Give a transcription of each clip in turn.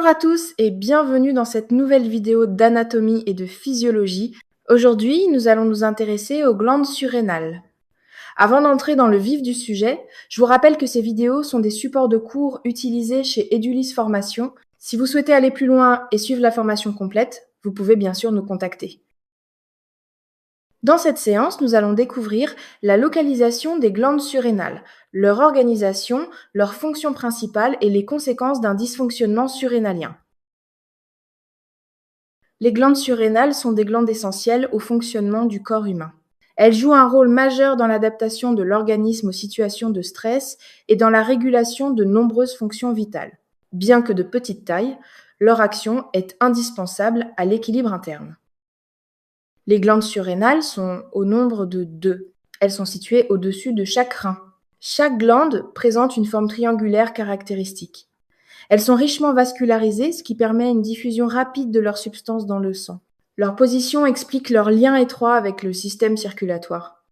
Bonjour à tous et bienvenue dans cette nouvelle vidéo d'anatomie et de physiologie. Aujourd'hui, nous allons nous intéresser aux glandes surrénales. Avant d'entrer dans le vif du sujet, je vous rappelle que ces vidéos sont des supports de cours utilisés chez Edulis Formation. Si vous souhaitez aller plus loin et suivre la formation complète, vous pouvez bien sûr nous contacter. Dans cette séance, nous allons découvrir la localisation des glandes surrénales, leur organisation, leurs fonctions principales et les conséquences d'un dysfonctionnement surrénalien. Les glandes surrénales sont des glandes essentielles au fonctionnement du corps humain. Elles jouent un rôle majeur dans l'adaptation de l'organisme aux situations de stress et dans la régulation de nombreuses fonctions vitales. Bien que de petite taille, leur action est indispensable à l'équilibre interne. Les glandes surrénales sont au nombre de 2. Elles sont situées au-dessus de chaque rein. Chaque glande présente une forme triangulaire caractéristique. Elles sont richement vascularisées, ce qui permet une diffusion rapide de leurs substances dans le sang. Leur position explique leur lien étroit avec le système circulatoire.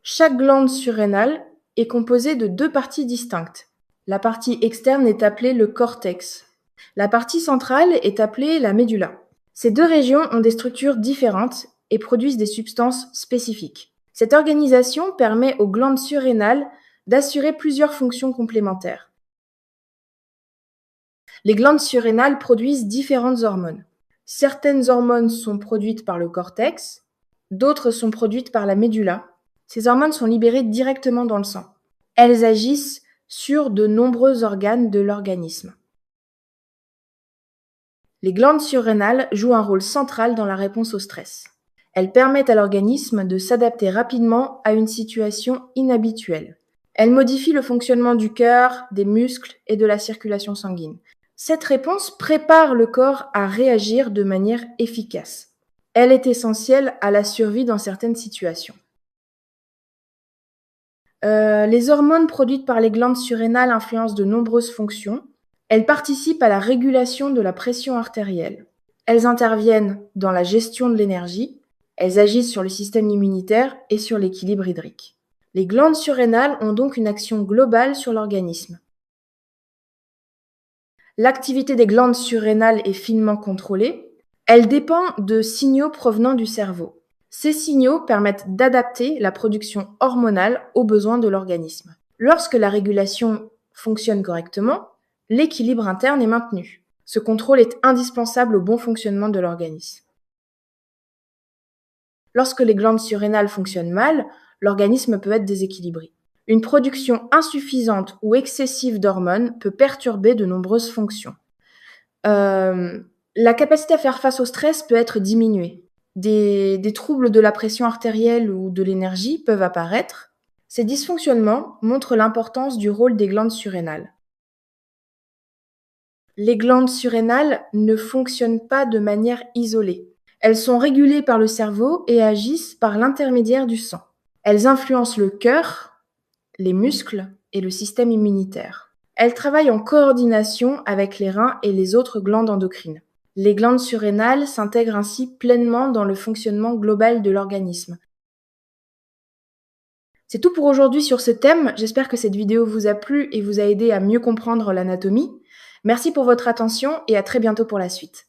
Chaque glande surrénale est composée de 2 parties distinctes. La partie externe est appelée le cortex. La partie centrale est appelée la médulla. Ces 2 régions ont des structures différentes et produisent des substances spécifiques. Cette organisation permet aux glandes surrénales d'assurer plusieurs fonctions complémentaires. Les glandes surrénales produisent différentes hormones. Certaines hormones sont produites par le cortex, d'autres sont produites par la médulla. Ces hormones sont libérées directement dans le sang. Elles agissent sur de nombreux organes de l'organisme. Les glandes surrénales jouent un rôle central dans la réponse au stress. Elles permettent à l'organisme de s'adapter rapidement à une situation inhabituelle. Elles modifient le fonctionnement du cœur, des muscles et de la circulation sanguine. Cette réponse prépare le corps à réagir de manière efficace. Elle est essentielle à la survie dans certaines situations. Les hormones produites par les glandes surrénales influencent de nombreuses fonctions. Elles participent à la régulation de la pression artérielle. Elles interviennent dans la gestion de l'énergie. Elles agissent sur le système immunitaire et sur l'équilibre hydrique. Les glandes surrénales ont donc une action globale sur l'organisme. L'activité des glandes surrénales est finement contrôlée. Elle dépend de signaux provenant du cerveau. Ces signaux permettent d'adapter la production hormonale aux besoins de l'organisme. Lorsque la régulation fonctionne correctement, l'équilibre interne est maintenu. Ce contrôle est indispensable au bon fonctionnement de l'organisme. Lorsque les glandes surrénales fonctionnent mal, l'organisme peut être déséquilibré. Une production insuffisante ou excessive d'hormones peut perturber de nombreuses fonctions. La capacité à faire face au stress peut être diminuée. Des troubles de la pression artérielle ou de l'énergie peuvent apparaître. Ces dysfonctionnements montrent l'importance du rôle des glandes surrénales. Les glandes surrénales ne fonctionnent pas de manière isolée. Elles sont régulées par le cerveau et agissent par l'intermédiaire du sang. Elles influencent le cœur, les muscles et le système immunitaire. Elles travaillent en coordination avec les reins et les autres glandes endocrines. Les glandes surrénales s'intègrent ainsi pleinement dans le fonctionnement global de l'organisme. C'est tout pour aujourd'hui sur ce thème. J'espère que cette vidéo vous a plu et vous a aidé à mieux comprendre l'anatomie. Merci pour votre attention et à très bientôt pour la suite.